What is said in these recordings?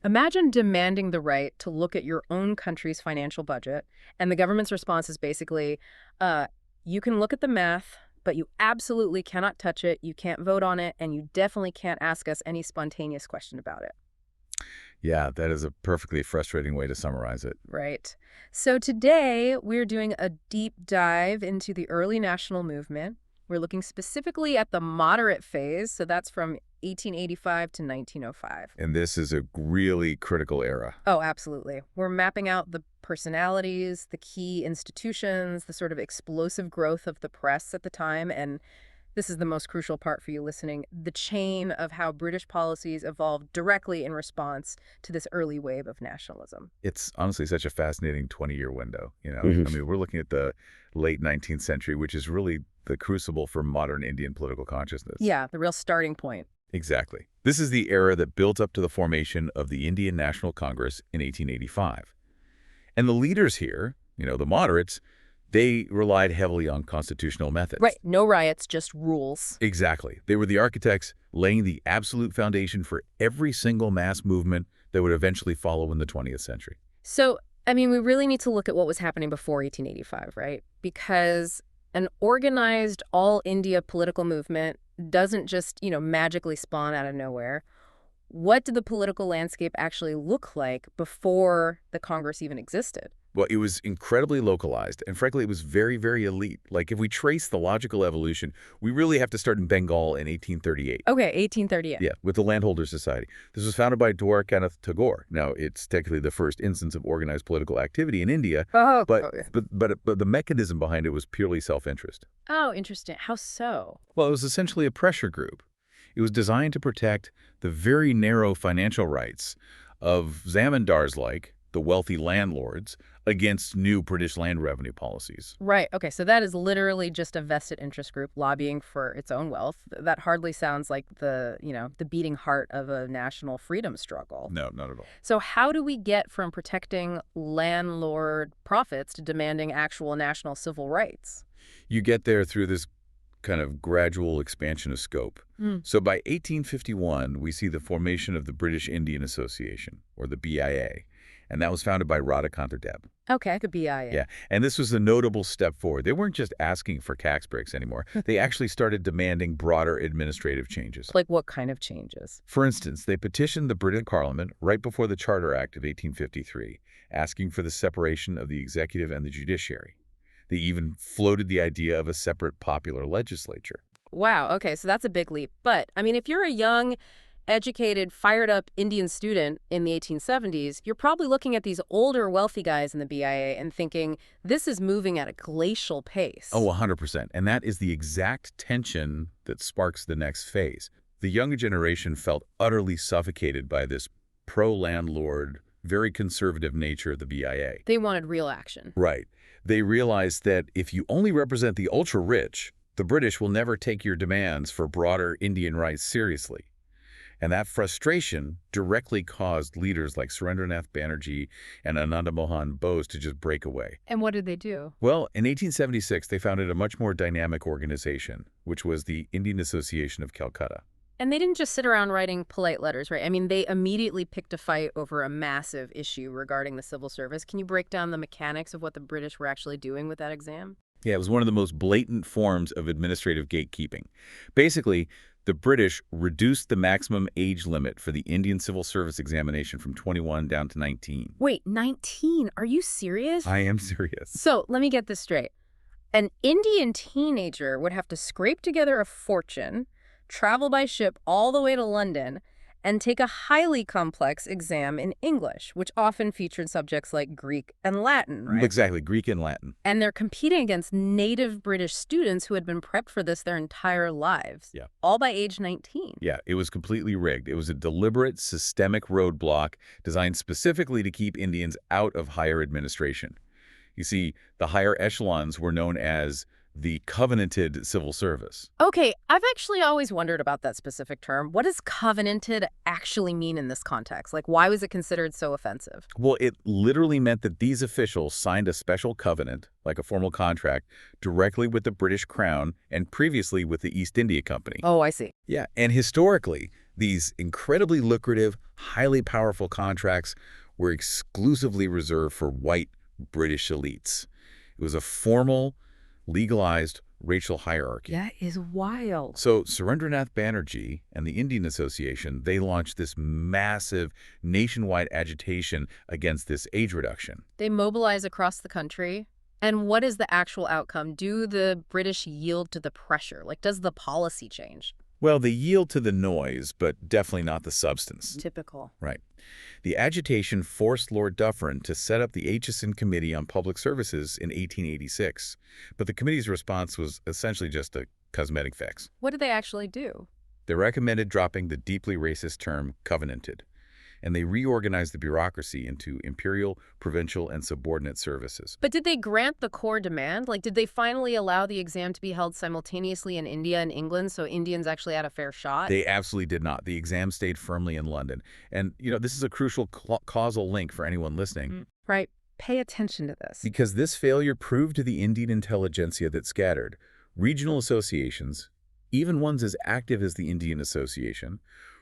Imagine demanding the right to look at your own country's financial budget, and the government's response is basically, you can look at the math, but you absolutely cannot touch it, you can't vote on it, and you definitely can't ask us any spontaneous question about it. Yeah, that is a perfectly frustrating way to summarize it. Right. So today, we're doing a deep dive into the early national movement. We're looking specifically at the moderate phase, so that's from 1885 to 1905. And this is a really critical era. Oh, absolutely. We're mapping out the personalities, the key institutions, the sort of explosive growth of the press at the time, and this is the most crucial part for you listening, the chain of how British policies evolved directly in response to this early wave of nationalism. It's honestly such a fascinating 20-year window, Mhm. I mean, we're looking at the late 19th century, which is really the crucible for modern Indian political consciousness. Yeah, the real starting point. Exactly. This is the era that built up to the formation of the Indian National Congress in 1885. And the leaders here, the moderates, they relied heavily on constitutional methods. Right, no riots, just rules. Exactly. They were the architects laying the absolute foundation for every single mass movement that would eventually follow in the 20th century. So, I mean, we really need to look at what was happening before 1885, right? Because an organized all-India political movement doesn't just, magically spawn out of nowhere. What did the political landscape actually look like before the Congress even existed? Well, it was incredibly localized, and frankly, it was very, very elite. Like, if we trace the logical evolution, we really have to start in Bengal in 1838. Okay, 1838. Yeah, with the Landholders' Society. This was founded by Dwarkanath Tagore. Now, it's technically the first instance of organized political activity in India, but the mechanism behind it was purely self-interest. Oh, interesting. How so? Well, it was essentially a pressure group. It was designed to protect the very narrow financial rights of zamindars like the wealthy landlords against new British land revenue policies. Right. Okay, so that is literally just a vested interest group lobbying for its own wealth. That hardly sounds like the beating heart of a national freedom struggle. No, not at all. So how do we get from protecting landlord profits to demanding actual national civil rights? You get there through this kind of gradual expansion of scope. So by 1851, we see the formation of the British Indian Association, or the BIA, and that was founded by Radhakant Deb. Okay, the BIA. Yeah, and this was a notable step forward. They weren't just asking for tax breaks anymore. They actually started demanding broader administrative changes. Like what kind of changes? For instance, they petitioned the British Parliament right before the Charter Act of 1853, asking for the separation of the executive and the judiciary. They even floated the idea of a separate popular legislature. Wow, okay, so that's a big leap. But, I mean, if you're a young, educated, fired-up Indian student in the 1870s, you're probably looking at these older, wealthy guys in the BIA and thinking, this is moving at a glacial pace. Oh, 100%. And that is the exact tension that sparks the next phase. The younger generation felt utterly suffocated by this pro-landlord, very conservative nature of the BIA. They wanted real action. Right. They realized that if you only represent the ultra-rich, the British will never take your demands for broader Indian rights seriously. And that frustration directly caused leaders like Surendranath Banerjee and Ananda Mohan Bose to just break away. And what did they do? Well, in 1876, they founded a much more dynamic organization, which was the Indian Association of Calcutta. And they didn't just sit around writing polite letters, right? I mean, they immediately picked a fight over a massive issue regarding the civil service. Can you break down the mechanics of what the British were actually doing with that exam? Yeah, it was one of the most blatant forms of administrative gatekeeping. Basically, the British reduced the maximum age limit for the Indian civil service examination from 21 down to 19. Wait, 19? Are you serious? I am serious. So, let me get this straight. An Indian teenager would have to scrape together a fortune, travel by ship all the way to London, and take a highly complex exam in English, which often featured subjects like Greek and Latin, right? Exactly, Greek and Latin. And they're competing against native British students who had been prepped for this their entire lives, all by age 19. Yeah, it was completely rigged. It was a deliberate, systemic roadblock designed specifically to keep Indians out of higher administration. You see, the higher echelons were known as the covenanted civil service. Okay, I've actually always wondered about that specific term. What does covenanted actually mean in this context? Like, why was it considered so offensive? Well, it literally meant that these officials signed a special covenant, like a formal contract, directly with the British Crown and previously with the East India Company. Oh, I see. Yeah, and historically, These incredibly lucrative, highly powerful contracts were exclusively reserved for white British elites. It was a formal, legalized racial hierarchy. That is wild. So Surendranath Banerjee and the Indian Association, they launched this massive nationwide agitation against this age reduction. They mobilize across the country. And what is the actual outcome? Do the British yield to the pressure? Like, does the policy change? Well, they yield to the noise, but definitely not the substance. Typical. Right. The agitation forced Lord Dufferin to set up the Aitchison Committee on Public Services in 1886, but the committee's response was essentially just a cosmetic fix. What did they actually do? They recommended dropping the deeply racist term covenanted, and they reorganized the bureaucracy into imperial, provincial, and subordinate services. But did they grant the core demand? Like, did they finally allow the exam to be held simultaneously in India and England so Indians actually had a fair shot? They absolutely did not. The exam stayed firmly in London. And, this is a crucial causal link for anyone listening. Right. Pay attention to this. Because this failure proved to the Indian intelligentsia that scattered, regional associations, even ones as active as the Indian Association,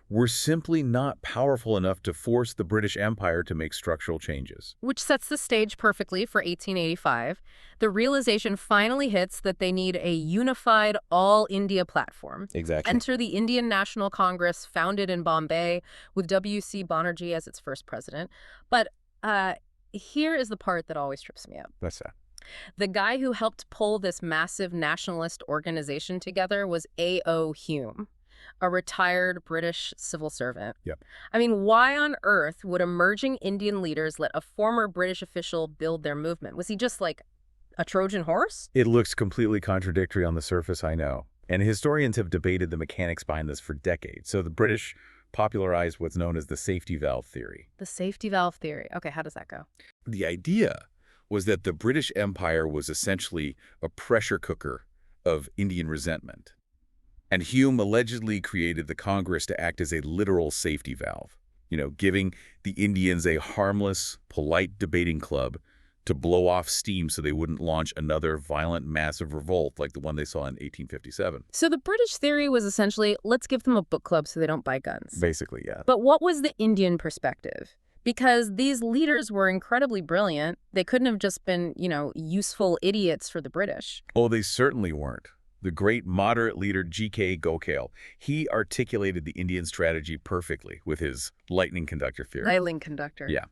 were simply not powerful enough to force the British Empire to make structural changes. Which sets the stage perfectly for 1885. The realization finally hits that they need a unified all-India platform. Exactly. Enter the Indian National Congress, founded in Bombay, with W.C. Banerjee as its first president. But here is the part that always trips me up. That's that. The guy who helped pull this massive nationalist organization together was A.O. Hume, a retired British civil servant. Yep. I mean, why on earth would emerging Indian leaders let a former British official build their movement? Was he just like a Trojan horse? It looks completely contradictory on the surface, I know. And historians have debated the mechanics behind this for decades. So the British popularized what's known as the safety valve theory. The safety valve theory. Okay, how does that go? The idea was that the British Empire was essentially a pressure cooker of Indian resentment. And Hume allegedly created the Congress to act as a literal safety valve, giving the Indians a harmless, polite debating club to blow off steam so they wouldn't launch another violent, massive revolt like the one they saw in 1857. So the British theory was essentially, let's give them a book club so they don't buy guns. Basically, yeah. But what was the Indian perspective? Because these leaders were incredibly brilliant. They couldn't have just been, useful idiots for the British. Oh, they certainly weren't. The great moderate leader G.K. Gokhale, he articulated the Indian strategy perfectly with his lightning conductor theory. Lightning conductor. Yeah.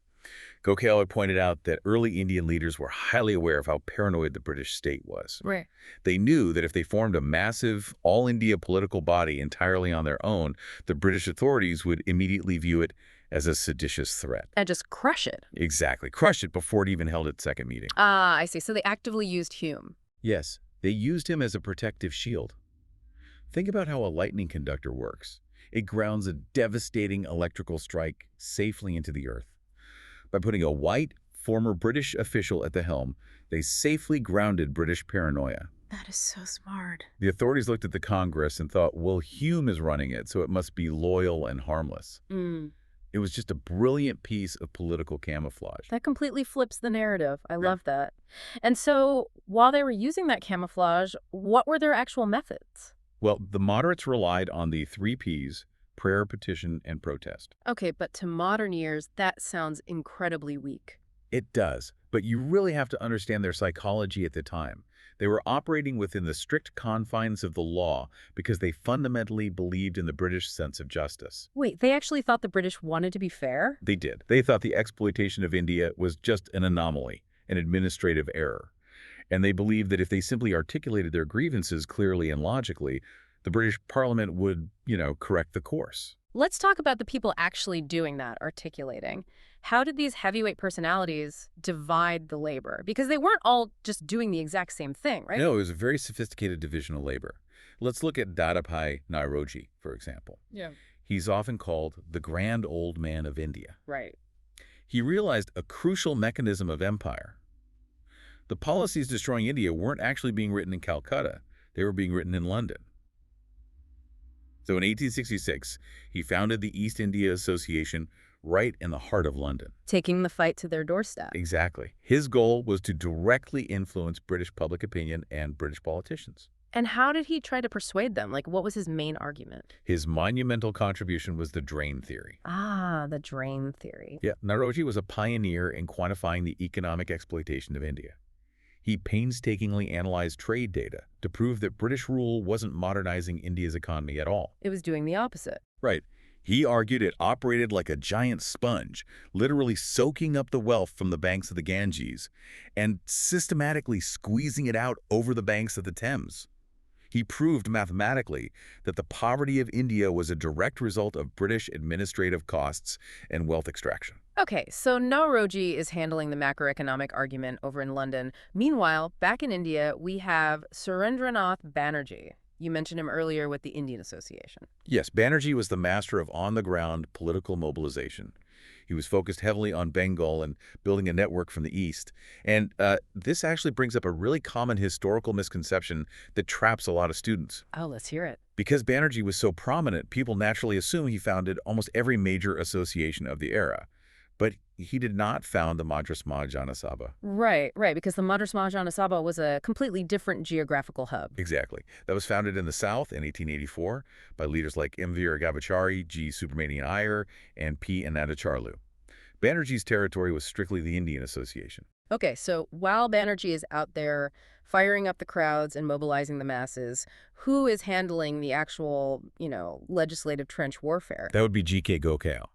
Gokhale had pointed out that early Indian leaders were highly aware of how paranoid the British state was. Right. They knew that if they formed a massive all-India political body entirely on their own, the British authorities would immediately view it as a seditious threat. And just crush it. Exactly. Crush it before it even held its second meeting. Ah, I see. So they actively used Hume. Yes. They used him as a protective shield. Think about how a lightning conductor works. It grounds a devastating electrical strike safely into the earth. By putting a white, former British official at the helm, they safely grounded British paranoia. That is so smart. The authorities looked at the Congress and thought, well, Hume is running it, so it must be loyal and harmless. It was just a brilliant piece of political camouflage. That completely flips the narrative. I love that. And so while they were using that camouflage, what were their actual methods? Well, the moderates relied on the 3 Ps, prayer, petition, and protest. Okay, but to modern ears, that sounds incredibly weak. It does, but you really have to understand their psychology at the time. They were operating within the strict confines of the law because they fundamentally believed in the British sense of justice. Wait, they actually thought the British wanted to be fair? They did. They thought the exploitation of India was just an anomaly, an administrative error. And they believed that if they simply articulated their grievances clearly and logically, the British Parliament would, correct the course. Let's talk about the people actually doing that, articulating. How did these heavyweight personalities divide the labor? Because they weren't all just doing the exact same thing, right? No, it was a very sophisticated division of labor. Let's look at Dadabhai Naoroji, for example. Yeah. He's often called the grand old man of India. Right. He realized a crucial mechanism of empire. The policies destroying India weren't actually being written in Calcutta. They were being written in London. So in 1866, he founded the East India Association right in the heart of London. Taking the fight to their doorstep. Exactly. His goal was to directly influence British public opinion and British politicians. And how did he try to persuade them? Like, what was his main argument? His monumental contribution was the drain theory. Ah, the drain theory. Yeah, Nauroji was a pioneer in quantifying the economic exploitation of India. He painstakingly analyzed trade data to prove that British rule wasn't modernizing India's economy at all. It was doing the opposite. Right. He argued it operated like a giant sponge, literally soaking up the wealth from the banks of the Ganges and systematically squeezing it out over the banks of the Thames. He proved mathematically that the poverty of India was a direct result of British administrative costs and wealth extraction. Okay, so Nauroji is handling the macroeconomic argument over in London. Meanwhile, back in India, we have Surendranath Banerjee. You mentioned him earlier with the Indian Association. Yes, Banerjee was the master of on-the-ground political mobilization. He was focused heavily on Bengal and building a network from the east. And this actually brings up a really common historical misconception that traps a lot of students. Oh, let's hear it. Because Banerjee was so prominent, people naturally assume he founded almost every major association of the era. But he did not found the Madras Mahajana Sabha. Right, because the Madras Mahajana Sabha was a completely different geographical hub. Exactly. That was founded in the South in 1884 by leaders like M. Veera Gavachari, G. Subramanian Iyer, and P. Anandacharlu. Banerjee's territory was strictly the Indian Association. Okay, so while Banerjee is out there firing up the crowds and mobilizing the masses, who is handling the actual, legislative trench warfare? That would be G.K. Gokhale.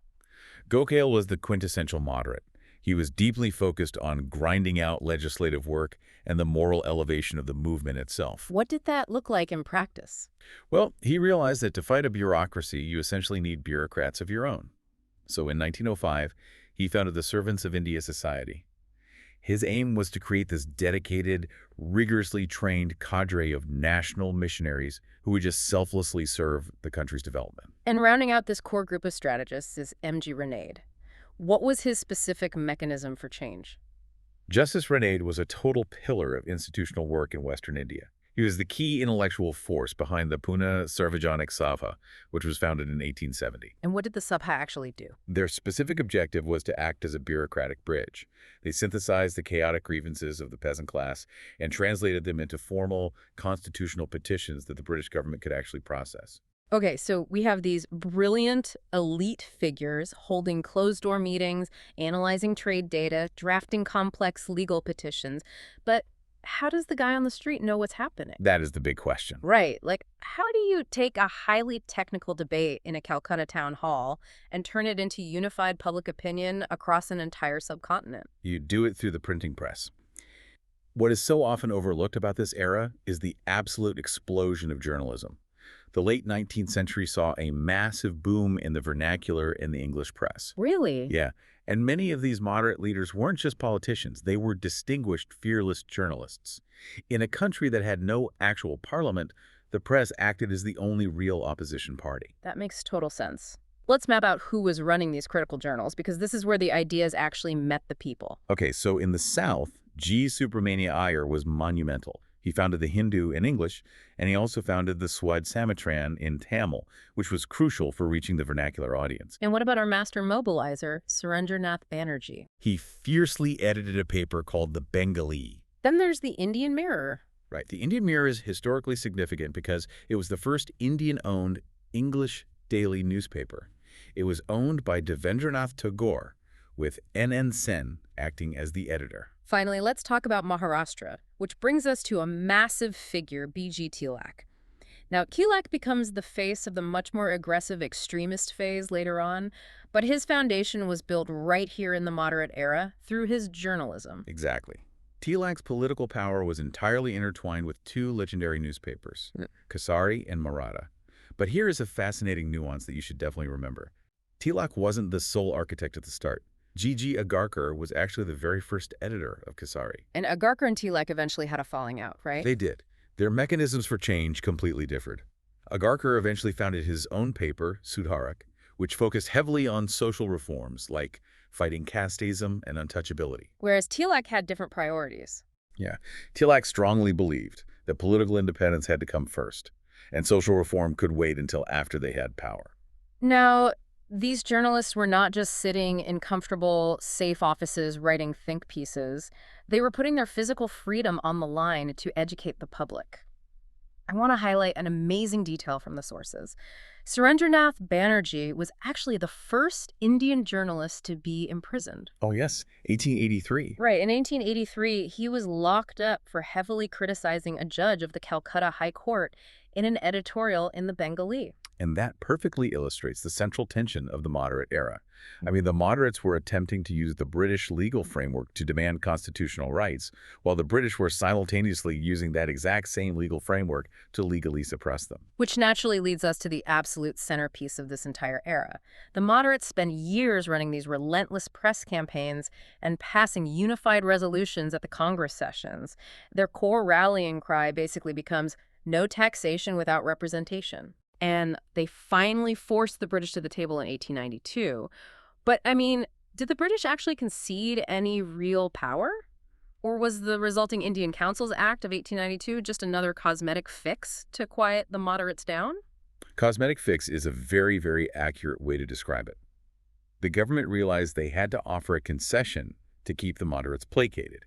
Gokhale was the quintessential moderate. He was deeply focused on grinding out legislative work and the moral elevation of the movement itself. What did that look like in practice? Well, he realized that to fight a bureaucracy, you essentially need bureaucrats of your own. So in 1905, he founded the Servants of India Society. His aim was to create this dedicated, rigorously trained cadre of national missionaries who would just selflessly serve the country's development. And rounding out this core group of strategists is M.G. Ranade. What was his specific mechanism for change? Justice Ranade was a total pillar of institutional work in Western India. He was the key intellectual force behind the Pune Sarvajanik Sabha, which was founded in 1870. And what did the Sabha actually do? Their specific objective was to act as a bureaucratic bridge. They synthesized the chaotic grievances of the peasant class and translated them into formal constitutional petitions that the British government could actually process. Okay, so we have these brilliant elite figures holding closed-door meetings, analyzing trade data, drafting complex legal petitions, but how does the guy on the street know what's happening? That is the big question. Right. Like, how do you take a highly technical debate in a Calcutta town hall and turn it into unified public opinion across an entire subcontinent? You do it through the printing press. What is so often overlooked about this era is the absolute explosion of journalism. The late 19th century saw a massive boom in the vernacular in the English press. Really? Yeah. And many of these moderate leaders weren't just politicians. They were distinguished, fearless journalists. In a country that had no actual parliament, the press acted as the only real opposition party. That makes total sense. Let's map out who was running these critical journals, because this is where the ideas actually met the people. Okay, so in the South, G. Subramania Iyer was monumental. He founded the Hindu in English, and he also founded the Swad Samitran in Tamil, which was crucial for reaching the vernacular audience. And what about our master mobilizer, Surendranath Banerjee? He fiercely edited a paper called the Bengali. Then there's the Indian Mirror. Right. The Indian Mirror is historically significant because it was the first Indian-owned English daily newspaper. It was owned by Devendranath Tagore, with N.N. Sen acting as the editor. Finally, let's talk about Maharashtra, which brings us to a massive figure, B.G. Tilak. Now, Tilak becomes the face of the much more aggressive extremist phase later on, but his foundation was built right here in the moderate era through his journalism. Exactly. Tilak's political power was entirely intertwined with two legendary newspapers, Kasari and Maratha. But here is a fascinating nuance that you should definitely remember. Tilak wasn't the sole architect at the start. G.G. Agarkar was actually the very first editor of Kasari. And Agarkar and Tilak eventually had a falling out, right? They did. Their mechanisms for change completely differed. Agarkar eventually founded his own paper, Sudharak, which focused heavily on social reforms like fighting casteism and untouchability. Whereas Tilak had different priorities. Yeah. Tilak strongly believed that political independence had to come first, and social reform could wait until after they had power. Now, these journalists were not just sitting in comfortable, safe offices writing think pieces. They were putting their physical freedom on the line to educate the public. I want to highlight an amazing detail from the sources. Surendranath Banerjee was actually the first Indian journalist to be imprisoned. Oh, yes, 1883. Right, in 1883, he was locked up for heavily criticizing a judge of the Calcutta High Court in an editorial in the Bengali. And that perfectly illustrates the central tension of the moderate era. I mean, the moderates were attempting to use the British legal framework to demand constitutional rights, while the British were simultaneously using that exact same legal framework to legally suppress them. Which naturally leads us to the absolute centerpiece of this entire era. The moderates spend years running these relentless press campaigns and passing unified resolutions at the Congress sessions. Their core rallying cry basically becomes no taxation without representation. And they finally forced the British to the table in 1892. But, I mean, did the British actually concede any real power? Or was the resulting Indian Councils Act of 1892 just another cosmetic fix to quiet the moderates down? Cosmetic fix is a very, very accurate way to describe it. The government realized they had to offer a concession to keep the moderates placated.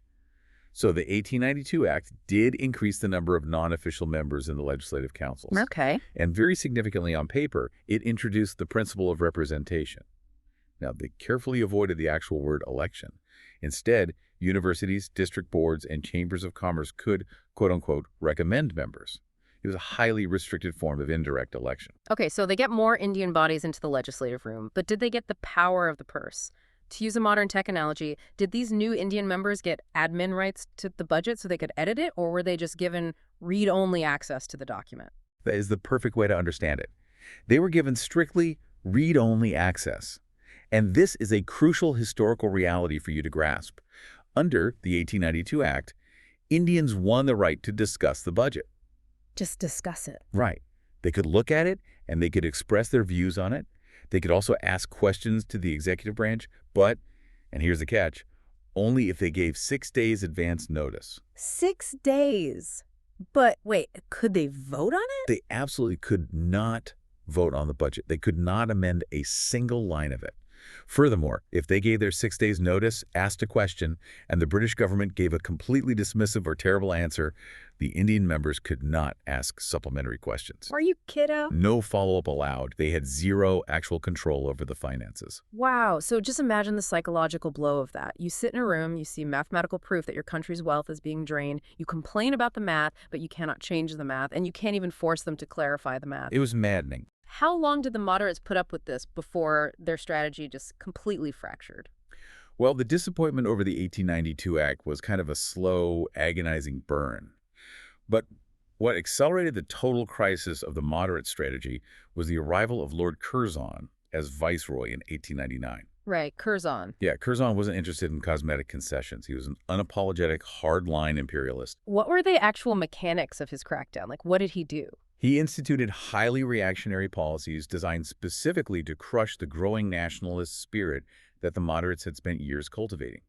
So the 1892 Act did increase the number of non-official members in the legislative councils. Okay. And very significantly on paper, it introduced the principle of representation. Now, they carefully avoided the actual word election. Instead, universities, district boards, and chambers of commerce could, quote-unquote, recommend members. It was a highly restricted form of indirect election. Okay, so they get more Indian bodies into the legislative room, but did they get the power of the purse? To use a modern tech analogy, did these new Indian members get admin rights to the budget so they could edit it, or were they just given read-only access to the document? That is the perfect way to understand it. They were given strictly read-only access. And this is a crucial historical reality for you to grasp. Under the 1892 Act, Indians won the right to discuss the budget. Just discuss it. Right. They could look at it, and they could express their views on it. They could also ask questions to the executive branch, but, and here's the catch, only if they gave 6 days advance notice. 6 days? But wait, could they vote on it? They absolutely could not vote on the budget. They could not amend a single line of it. Furthermore, if they gave their 6 days notice, asked a question, and the British government gave a completely dismissive or terrible answer, the Indian members could not ask supplementary questions. Are you kiddo? No follow-up allowed. They had zero actual control over the finances. Wow, so just imagine the psychological blow of that. You sit in a room, you see mathematical proof that your country's wealth is being drained, you complain about the math, but you cannot change the math, and you can't even force them to clarify the math. It was maddening. How long did the moderates put up with this before their strategy just completely fractured? Well, the disappointment over the 1892 Act was kind of a slow, agonizing burn. But what accelerated the total crisis of the moderate strategy was the arrival of Lord Curzon as viceroy in 1899. Right, Curzon. Yeah, Curzon wasn't interested in cosmetic concessions. He was an unapologetic, hard-line imperialist. What were the actual mechanics of his crackdown? Like, what did he do? He instituted highly reactionary policies designed specifically to crush the growing nationalist spirit that the moderates had spent years cultivating.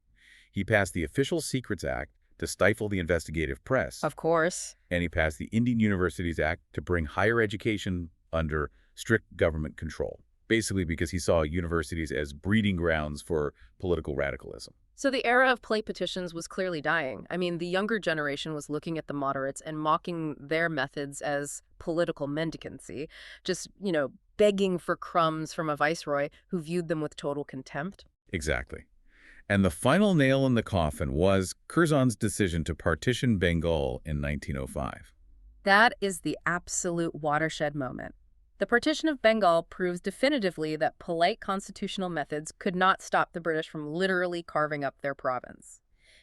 He passed the Official Secrets Act to stifle the investigative press. Of course. And he passed the Indian Universities Act to bring higher education under strict government control, basically because he saw universities as breeding grounds for political radicalism. So the era of play petitions was clearly dying. I mean, the younger generation was looking at the moderates and mocking their methods as political mendicancy, just, begging for crumbs from a viceroy who viewed them with total contempt. Exactly. And the final nail in the coffin was Curzon's decision to partition Bengal in 1905. That is the absolute watershed moment. The partition of Bengal proves definitively that polite constitutional methods could not stop the British from literally carving up their province.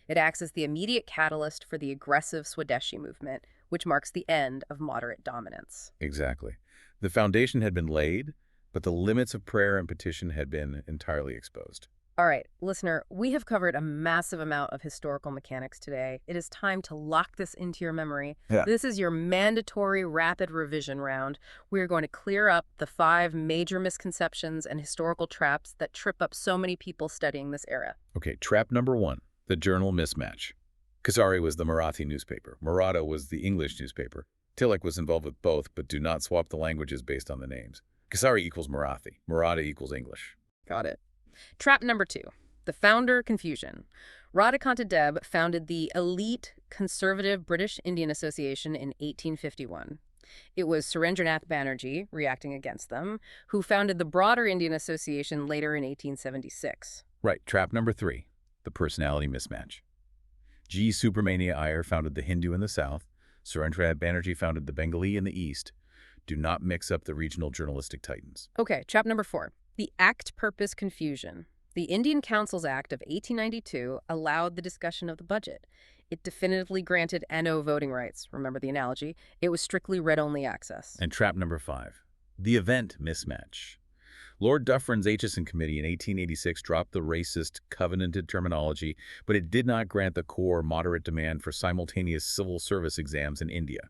It acts as the immediate catalyst for the aggressive Swadeshi movement, which marks the end of moderate dominance. Exactly. The foundation had been laid, but the limits of prayer and petition had been entirely exposed. All right, listener, we have covered a massive amount of historical mechanics today. It is time to lock this into your memory. Yeah. This is your mandatory rapid revision round. We are going to clear up the 5 major misconceptions and historical traps that trip up so many people studying this era. Okay, trap number 1, the journal mismatch. Kasari was the Marathi newspaper. Maratha was the English newspaper. Tilak was involved with both, but do not swap the languages based on the names. Kasari equals Marathi. Maratha equals English. Got it. Trap number 2, the founder confusion. Radhikant Deb founded the elite conservative British Indian Association in 1851. It was Surendranath Banerjee, reacting against them, who founded the broader Indian Association later in 1876. Right, trap number 3, the personality mismatch. G. Subramania Iyer founded the Hindu in the South. Surendranath Banerjee founded the Bengali in the East. Do not mix up the regional journalistic titans. Okay, trap number 4, the act-purpose confusion. The Indian Councils Act of 1892 allowed the discussion of the budget. It definitively granted NO voting rights. Remember the analogy? It was strictly read-only access. And trap number 5, the event mismatch. Lord Dufferin's Aitchison Committee in 1886 dropped the racist, covenanted terminology, but it did not grant the core moderate demand for simultaneous civil service exams in India.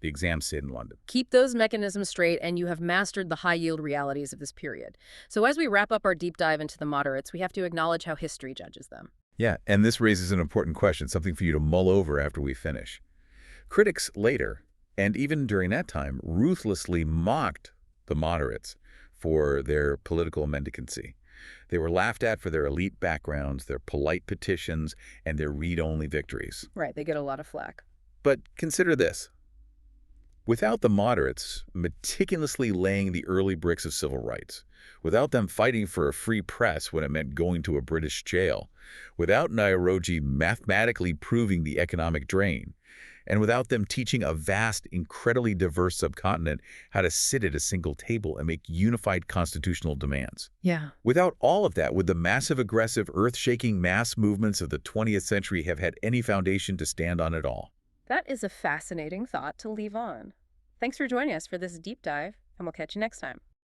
The exams sit in London. Keep those mechanisms straight and you have mastered the high-yield realities of this period. So as we wrap up our deep dive into the moderates, we have to acknowledge how history judges them. Yeah, and this raises an important question, something for you to mull over after we finish. Critics later, and even during that time, ruthlessly mocked the moderates for their political mendicancy. They were laughed at for their elite backgrounds, their polite petitions, and their read-only victories. Right, they get a lot of flack. But consider this. Without the moderates meticulously laying the early bricks of civil rights, without them fighting for a free press when it meant going to a British jail, without Nairoji mathematically proving the economic drain, and without them teaching a vast, incredibly diverse subcontinent how to sit at a single table and make unified constitutional demands. Yeah. Without all of that, would the massive, aggressive, earth-shaking mass movements of the 20th century have had any foundation to stand on at all? That is a fascinating thought to leave on. Thanks for joining us for this deep dive, and we'll catch you next time.